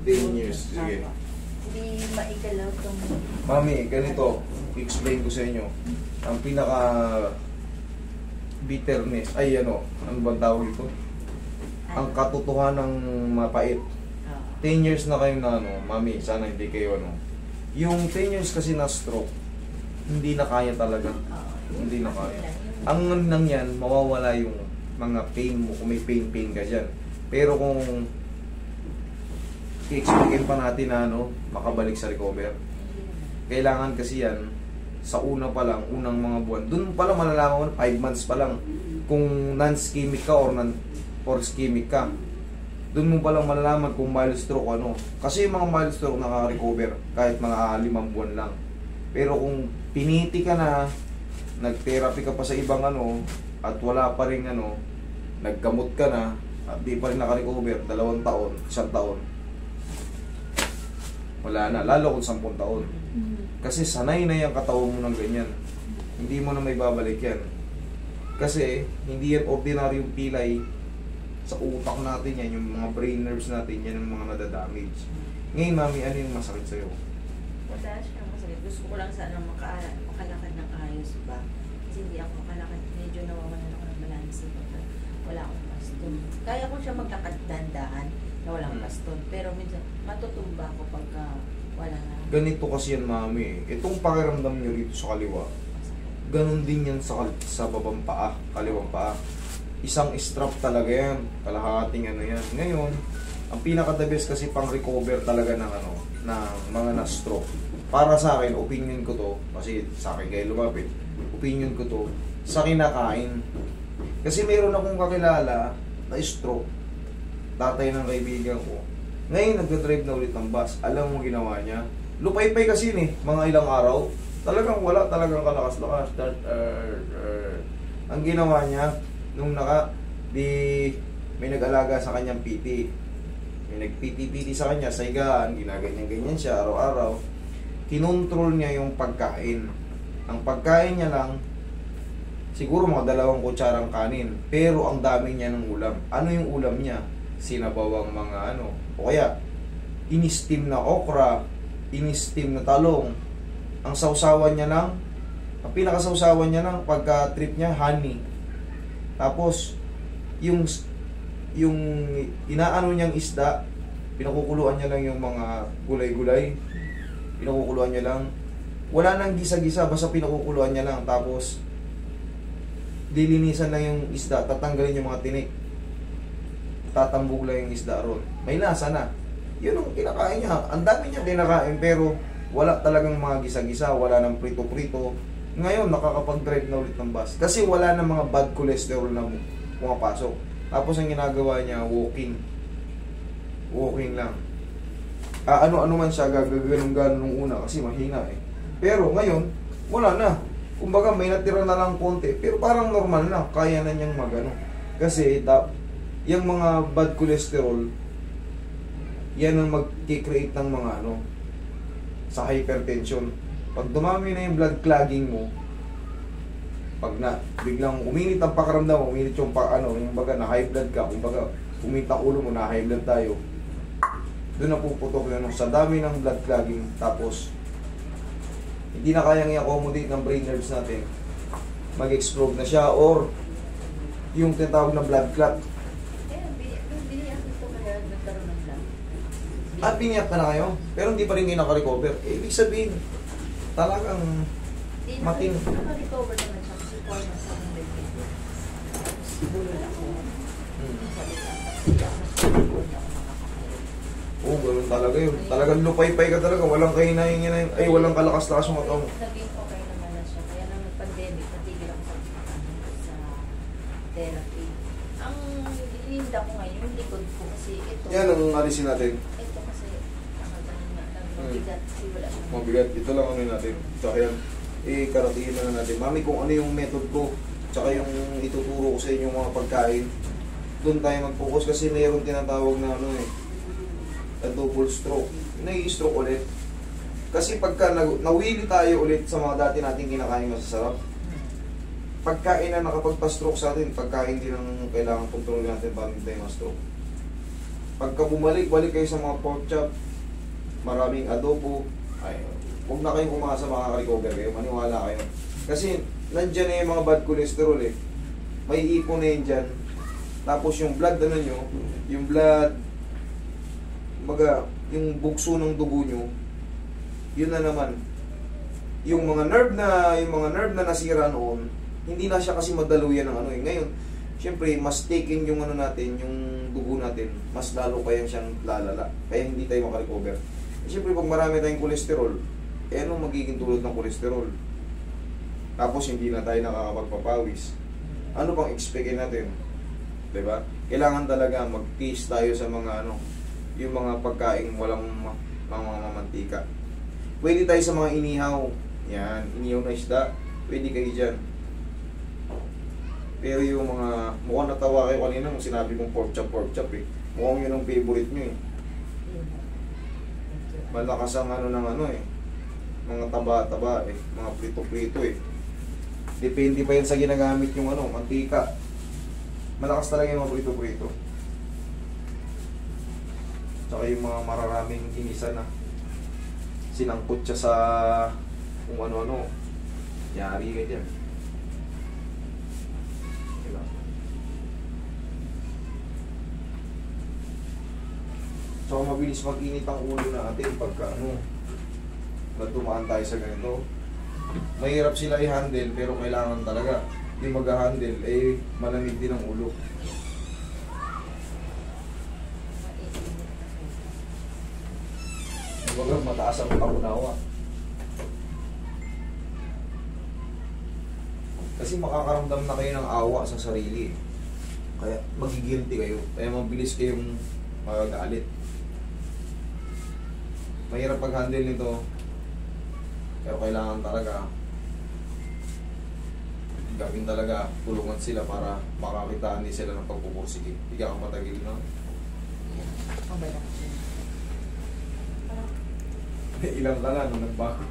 10 years. Sige. Hindi maigalaw itong... Mami, ganito. Explain ko sa inyo. Ang pinaka bitterness, ay ano bang tawag ito? Ang katotohanan ng mapait. 10 years na kayo na ano, mami, sana hindi kayo ano. Yung 10 years kasi na stroke, hindi na kaya talaga. Hindi na kaya. Ang nang yan, mawawala yung mga pain mo, kung may pain ka dyan. Pero kung i-explain pa natin na ano, makabalik sa recover, kailangan kasi yan, sa una pa lang, unang mga buwan, dun pa lang malalaman, 5 months pa lang, kung non-ischemic ka or ischemic ka. Doon mo palang malalaman kung mild stroke ano. Kasi yung mga mild stroke nakaka-recover kahit mga 5 buwan lang. Pero kung piniti ka na, nag-therapy ka pa sa ibang ano, at wala pa rin ano, naggamot ka na, at di pa rin naka-recover, 2 taon, 1 taon, wala na, lalo kung 10 taon. Kasi sanay na yung katawan mo ng ganyan. Hindi mo na may babalik yan. Kasi hindi yan ordinaryong pilay. Sa utak natin yan, yung mga brain nerves natin, yan yung mga nadadamage. Ngayon, mami, ano yung masakit sa'yo? Wala siya masakit. Gusto ko lang sana makalakad ng ayos ba? Kasi hindi ako makalakad. Medyo nawawalan ako ng balance. Wala akong baston. Kaya ko siya maglakad dandahan na walang baston. Pero minsan, matutumba ako pagka wala na. Ganito kasi yan, mami. Itong pakiramdam nyo dito sa kaliwa, ganun din yan sa babang paa, kaliwang paa. Isang strap talaga yan, kalahating ano yan. Ngayon, ang pinaka-the best kasi pang recover talaga ng ano, ng mga na-stroke. Para sa akin, opinion ko to, kasi sa akin kayo lumapit, opinion ko to, sa kinakain. Kasi meron akong kakilala na stroke, tatay ng kaibigan ko. Ngayon, nagdadrive na ulit ng bus. Alam mo ginawa niya? Lupay-pay kasi yun mga ilang araw. Talagang wala talagang kalakas-lakas. Ang ginawa niya, nung may nag-alaga sa kanyang PT. May nag-PT-PT sa kanya, sa higaan, ginaganyan-ganyan siya araw-araw. Kinontrol niya yung pagkain. Ang pagkain niya lang, siguro mga 2 kutsarang kanin. Pero ang dami niya ng ulam. Ano yung ulam niya? Sinabawang mga ano. O kaya, in-steam na okra, in-steam na talong. Ang sausawan niya lang, ang pinakasausawan niya lang, pagka-trip niya, honey. Tapos, yung inaano niyang isda, pinakukuluan niya lang yung mga gulay-gulay. Pinakukuluan niya lang. Wala nang gisa-gisa, basta pinakukuluan niya lang. Tapos, dilinisan lang yung isda, tatanggalin yung mga tinik. Tatambog lang yung isda ron. May lasa na. Yun ang kinakain niya. Ang dami niya kinakain, pero wala talagang mga gisa-gisa, wala nang prito-prito. Ngayon, nakakapag-drive na ulit ng bus. Kasi wala nang mga bad cholesterol na pumapasok. Tapos ang ginagawa niya, walking. Walking lang. Ano-ano man siya, gaganon-ganon nung una kasi mahina eh. Pero ngayon, wala na. Kumbaga may natira na lang konti, pero parang normal na. Kaya na niyang magano. Kasi yung mga bad cholesterol, yan ang mag-create ng mga ano, sa hypertension. Pag dumami na yung blood clogging mo, pag na biglang uminit ang pakiramdam mo, uminit yung yung baga na high blood ka, kumbaga uminit ang ulo mo, na high blood tayo, doon na puputok yun sa dami ng blood clogging. Tapos hindi na kayang i-accommodate ng brain nerves natin, mag-explode na siya, or yung tinatawag na blood clot. Biniyak ka na kayo, pero hindi pa rin kayo naka-recover. Ibig sabihin, talagang matin. Naka-recover naman siya kasi 4 months ako nag-recover. Siguro ako. Oo, ganun talaga yun. Talagang lupay-pay ka talaga. Walang kahinahin, ay walang kalakas-lakas yung matong. Naging okay naman na siya. Kaya nang nag-pandemic, natigil ako sa therapy. Ang hininda ko ngayon, yung likod ko kasi ito. Yan ang alisin natin. Ito kasi, mabigat. Kasi wala siya. Mabigat. Ito lang ano natin. Tsaka yan, karatingin na natin. Mami, kung ano yung method ko, tsaka yung ituturo ko sa inyo mga pagkain, doon tayo mag-focus kasi mayroon tinatawag na ano a double stroke. Nai-stroke ulit. Kasi pagka nawili tayo ulit sa mga dati nating kinakain masasarap, pagkain na nakapagpa-stroke sa atin, pagkain din ang kailangan kontrolin natin para hindi tayo ma-stroke. Pagka bumalik kayo sa mga pork chop, maraming adobo, ay, huwag na kayong umasa makaka-recover kayo, maniwala kayo. Kasi, nandyan na yung mga bad cholesterol eh. May ipon na yun dyan. Tapos yung blood, ano nyo, yung blood, yung bugso ng dugo nyo, yun na naman. Yung mga nerve na nasira noon, hindi na siya kasi madaluyan ng ano eh. Ngayon, syempre, mas taken yung ano natin, yung dugo natin, mas lalo pa yan siyang lalala. Kaya hindi tayo makarecover. Syempre, pag marami tayong kolesterol, eh anong magiging tulad ng kolesterol? Tapos hindi na tayo nakakapagpapawis. Ano bang expectin natin? Diba? Kailangan talaga mag-taste tayo sa mga ano, yung mga pagkain walang mga mantika. Pwede tayo sa mga inihaw. Yan, inihaw na isda. Pwede kayo dyan. Pero yung mga, mukhang natawa kayo kanina nung sinabi kong pork chop eh. Mukhang yun ang favorite nyo eh. Malakas ang ano ng ano eh. Mga taba-taba eh. Mga prito-prito eh. Depende pa yan sa ginagamit yung ano, mantika. Malakas talaga yung mga prito-prito. Tsaka yung mga mararaming inisa na sinangkot siya sa kung ano-ano. Yari ka dyan. Diba? So mabilis mag-init ang ulo natin pagka ano, dumaan tayo sa ganito. Mahirap sila i-handle pero kailangan talaga. Hindi mag-handle, eh malamig din ang ulo. Kumbaga mataas ang pangunawa. Kasi makakaramdam na kayo ng awa sa sarili. Kaya magigilty kayo. Kaya mabilis kayong magagalit. Mahirap pag-handle nito. Pero kailangan talaga gawin talaga, tulungan sila para makakitaan din sila ng pagpupursige. Hindi ka matagil na. Ilang ka na nung nagbago.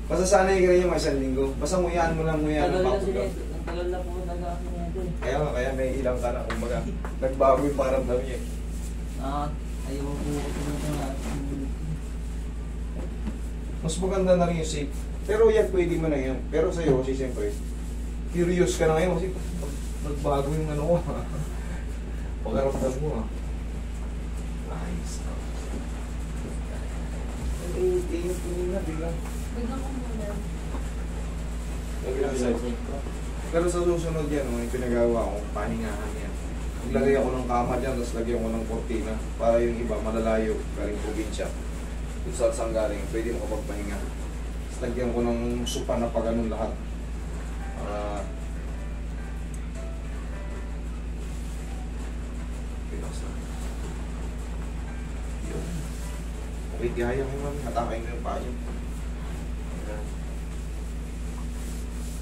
Basta sanay ka rin yung isang linggo. Basta nguyaan mo lang nguyaan ng pagod. Ang tagal na po nag-aakit natin. Kaya may ilang ka na. Kumbaga, nagbago yung paramdam niya. Ayaw po ko Mas maganda na rin yung safe. Pero yan, pwede mo na yun. Pero sa'yo, kasi siyempre, curious ka na ngayon kasi nagbago yung ano ko. Pagkaramdam mo ha. Ayos na. Ingat ko nila, biglang. Biglang ko muna. Pero sa susunod yan, yung pinagawa ko, pahingahan yan. Maglagay ako ng kama dyan, tapos lagyan ko ng kortina para yung iba malalayo, galing probinsya. Kung saan saan galing, pwede mo kapagpahinga. Tapos lagyan ko ng supa na pa ganun lahat. Para relax na. Yun. Okay, gaya mo man, hatakay mo yung payo.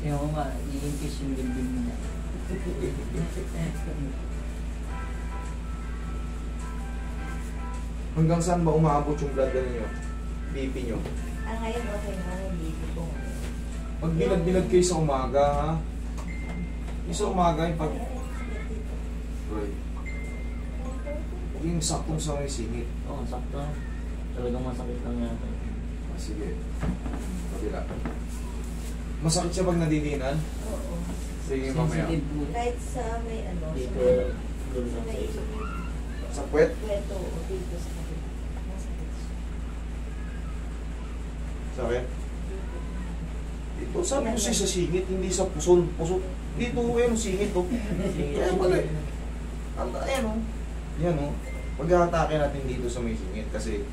Yung nga, i-increase yung dibdib niya. Hanggang saan ba umaabot yung blood nyo? BP nyo? Ngayon okay na yung BP ko. Pag bilag-bilag kayo sa umaga, ha? Yung sa umaga, yung pag... Right. Yung saktong sa may singit. Oo, sakto. Talagang masakit lang yata. Sige. Kabila. Masakit siya pag nadidinan? Oo. Sige, mamaya. Kahit sa may ano, Dito, sa may Sa puwet? kwento o dito sa kapit. Masakit siya. Sakit? Dito, sabi ko siya sa singit, hindi sa puson. Puson. Dito, yung singit, oh. Kaya pala. Ayan, oh. Yan, oh. Pag-atake natin dito sa may singit kasi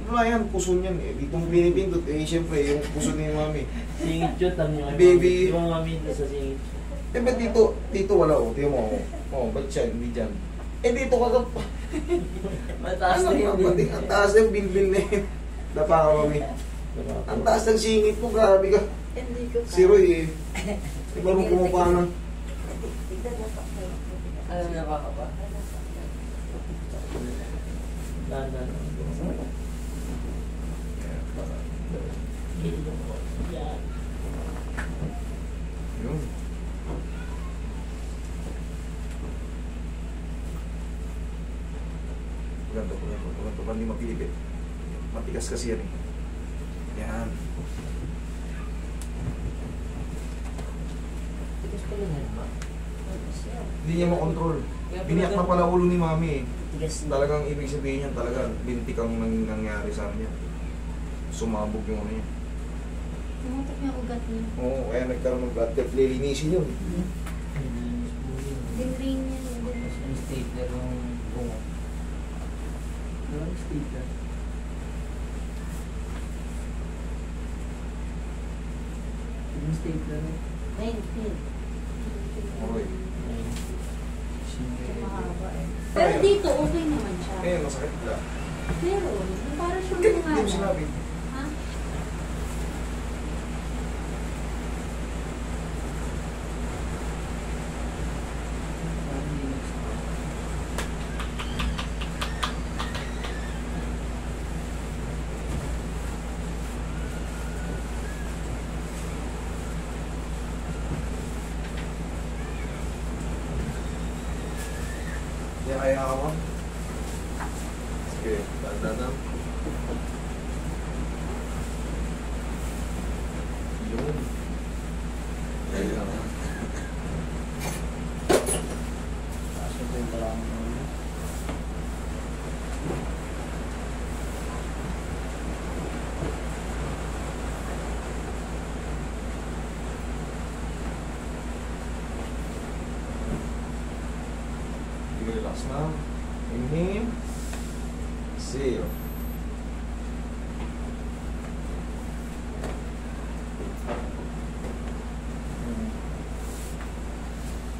wala yan, puson yan eh. Dito pinipindot eh, siyempre, yung puson ni mami. singit yun, tami yung Baby. Yung mami sa singit. Eh, ba't dito wala, oh. Tiyo mo, oh. Oh, ba't siya, hindi dyan. Eh, dito ka ka pa. Mataas na yung Pati, ang taas ng bilbil na yun. Dapa ka, mami. Ang taas ng singit mo, grabe ka. Hindi ko Si Roy eh. Iba nung pumapa na. Tignan mo pa. Alam niya ka pa? Dahan-dahan. Yun. Ganto po, ganto po, ganto. Hindi mapilipit. Matigas kasi yan eh. Yan. Tigas pala yan ba? Hindi niya makontrol. Biniyak na pala ulo ni mami eh. Tigas na. Talagang ibig sabihin niyan talaga, bintik ang nangyari sa amin yan. Sumabog yung ano niya. Tumutok yung ugat niya. Oo, kaya nagkaroon ng blood clot. Lilinisin yun. Dinrain niya. Yung stapler ng bungo. Yung stapler. Yung stapler na. Pain. Okay. Mahaba eh. Pero dito, okay naman siya. Eh, masakit na. Pero, parang siyang Ganit din mga sinabi. Ha? Yan, kaya ka mo? Sige, dandan. Yun. Ayun na nga. Kaso po yung parang Relax na. Inhale. Exhale.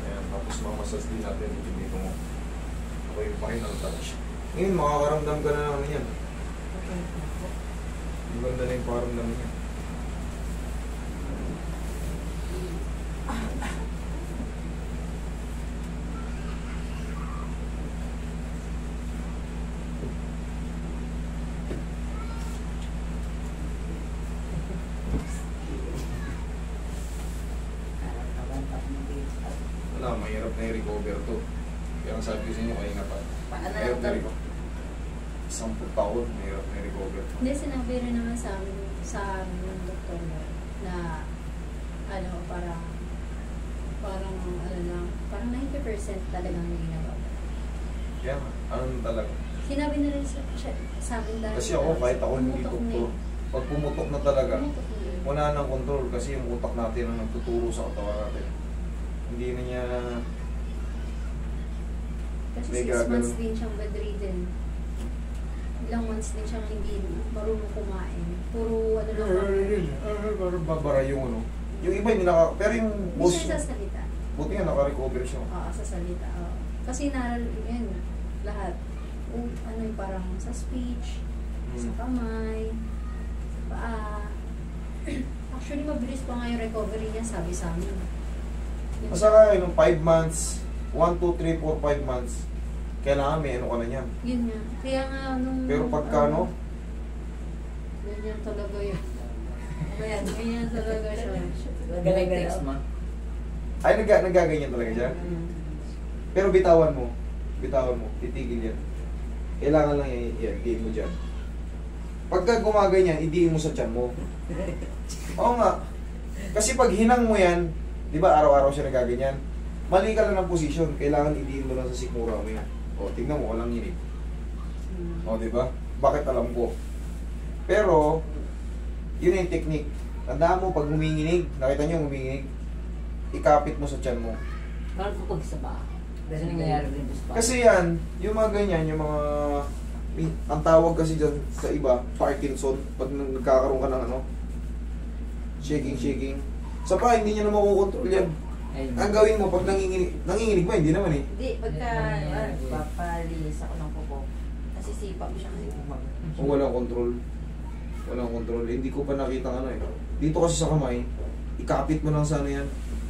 Ayan, tapos mamasas din natin yung dito mo. Ako yung final touch. Ngayon, makakaramdam ka na naman yan. Yung ganda na yung paramdam niya. Wala, mahirap na i-recover to. Kaya ang sabi ko sa inyo, kaya nga pa. Paano Mahirap na na recover. 10 taon, mahirap na i-recover. Hindi, sinabi rin naman sa amin ng doktor mo na ano, parang ano lang, parang 90% talagang hindi nababa. Kaya nga, anong talaga? Sinabi na rin sa amin dahil Kasi ako, kahit ako hindi doktor, pag pumutok na talaga, wala nang control kasi yung utak natin ang nagtuturo sa katawan natin. Hindi na niya, Kasi may 6 gagano. months din siyang bedridden. Ilang months din siyang hindi marunong kumain. Puro ano lang kami. parang babara yung ano. Yung iba hindi naka, pero yung Hindi boss, siya sasalita. buti nga naka-recover siya. Oo, sa salita. Oo. Kasi yan, lahat. Ano yung parang sa speech, sa kamay, sa paa. Actually, mabilis pa nga yung recovery niya, sabi sa amin. Yung- Masaka yung 5 months, 1, 2, 3, 4, 5 months, kailangan may ano ka na yan. Yun nga. Kaya nga nung... Pero pagka ano, ganyan talaga yun. Ganyan talaga siya. Nag-text ma. ay nagaganyan talaga siya. Pero bitawan mo, titigil yan. Kailangan lang yan, idiin mo dyan. Pagka gumaganyan, idiin mo sa tiyan mo. Oo nga. Kasi pag hinang mo yan, di ba araw-araw siya nagaganyan, mali ka lang ng posisyon, kailangan idiin mo lang sa sikmura mo yan. O, tignan mo, walang nginig. O, di ba? Bakit alam ko? Pero, yun yung technique. Tandaan mo, pag huminginig, nakita niyo huminginig, ikapit mo sa tiyan mo. Parang kapag sa ba? Kasi nangyayari rin sa ba? Kasi yan, yung mga ganyan, yung mga, ang tawag kasi dyan sa iba, Parkinson, pag nagkakaroon ka ng ano, shaking. Sa pa, hindi niya na makukontrol yan. Ayun. Ang gawin mo, pag nanginginig ba, hindi naman eh. Hindi, pagka papalinis ako ng kuko, nasisipa ko siya kasi bumaba. Kung walang control, hindi ko pa nakita ano eh. Dito kasi sa kamay, ikapit mo lang sana yan.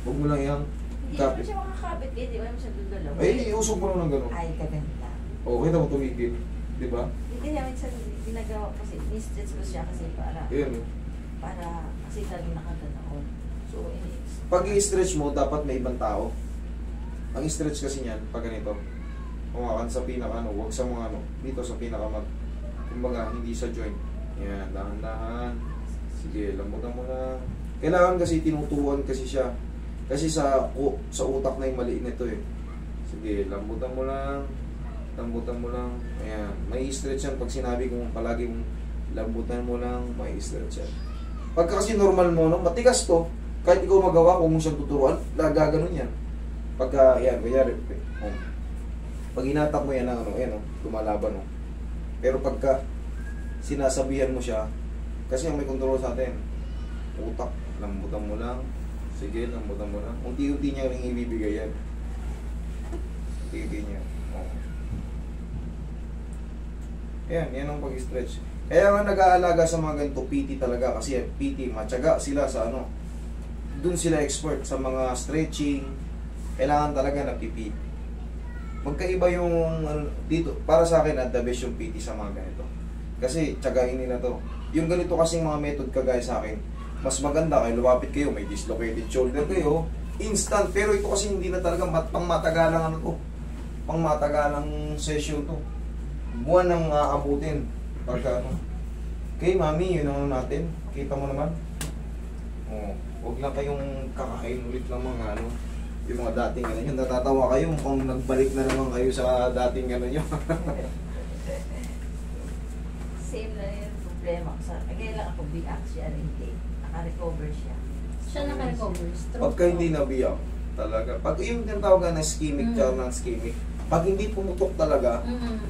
Huwag mo lang yang Hindi ikapit. naman siya makakabit eh, di ba naman siya dudalaw. Ay, iusog mo lang ng gano'n. Ay, kaganda. O, kita mo tumigil. Di ba? Hindi namin siya ginagawa kasi, ni-stretch ko siya kasi Ayan eh. kasi lagi nakaganoon. So, Pag i-stretch mo, dapat may ibang tao. Ang stretch kasi niyan, pag ganito, Hawakan sa pinaka ano, huwag sa mga ano, dito sa pinaka kumbaga, hindi sa joint. Yan, dahan-dahan. Sige, lambutan mo lang. Kailangan kasi tinuturuan kasi siya. Kasi sa utak na yung maliit nito eh. Sige, lambutan mo lang. Lambutan mo lang. Ayan, may stretch yan. Pag sinabi kong palagi mong lambutan mo lang, may stretch yan. Pagka kasi normal mo, no, matigas to. Kahit ikaw magawa, kung mo siyang tuturuan, gaganon yan. Pagka, yan, kanyari, pag hinatak mo yan, ano, yan, lumalaban, no. Pero pagka sinasabihan mo siya, kasi may control sa atin, utak, lambutan mo lang, sige, lambutan mo lang, unti-unti niya rin ibibigay yan. Unti-unti niya. Oh. Yan ang pag-stretch. Kaya nga nag-aalaga sa mga ganito, PT talaga, kasi PT, matyaga sila sa ano, dun sila expert sa mga stretching, kailangan talaga nagpipit. Magkaiba yung dito, para sa akin the best yung PT sa mga ganito. Kasi tsagain nila to. Yung ganito kasing mga method kagaya sa akin, mas maganda kayo, lumapit kayo, may dislocated shoulder kayo, instant. Pero ito kasi hindi na talaga pangmatagalang ano to. Pangmatagalang session to. Buwan nang aabutin. Pagka ano. Okay, mami, yun ang natin. Kita mo naman. Oh, huwag lang kayong kakain ulit ng mga ano. Yung mga dating ano yun, natatawa kayo kung nagbalik na naman kayo sa dating ano nyo. Same na yung problema ko sa kaya lang ako biak siya rin eh. Naka-recover siya. Siya naka-recover. Stroke. Pagka hindi nabiyak, talaga. Pag yung tinatawag na ischemic, non-ischemic, pag hindi pumutok talaga,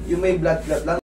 yung may blood clot lang,